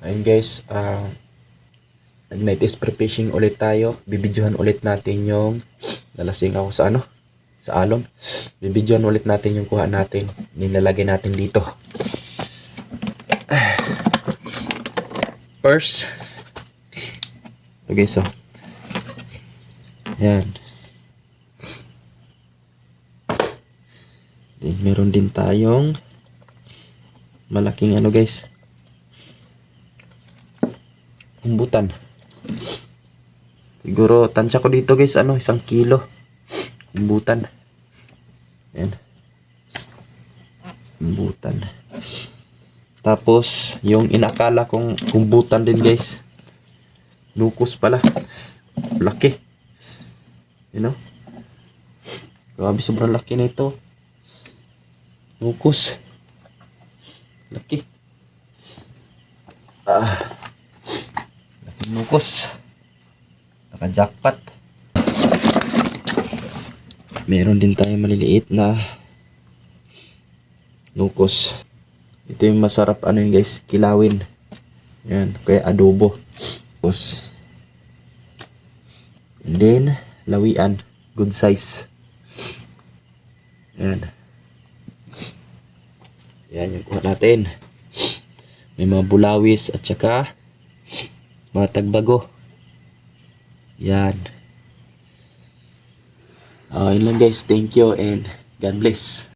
Ayun guys, nag-night spray fishing ulit tayo. Bibidyohan ulit natin yung nalasing ako sa sa alon. Bibidyohan ulit natin yung kuha natin. Nilalagay natin dito. First, okay, so yan. Then, meron din tayong malaking guys, kumbutan. Siguro tansya ko dito guys 1 kilo kumbutan. Yan, kumbutan. Tapos yung inakala kong kumbutan din guys, lukos pala. Laki, you know, grabe, sobrang laki na ito. Lukos, laki. Laking lukos. Naka-jackpot. Meron din tayong maliliit na lukos. Ito yung masarap yun guys, kilawin. Yan, kaya adobo. Tapos, and then lawian, good size. Yan. Yan yung kuha natin. May mga bulawis at saka mga tagbago. Yan. Yun lang guys. Thank you and God bless.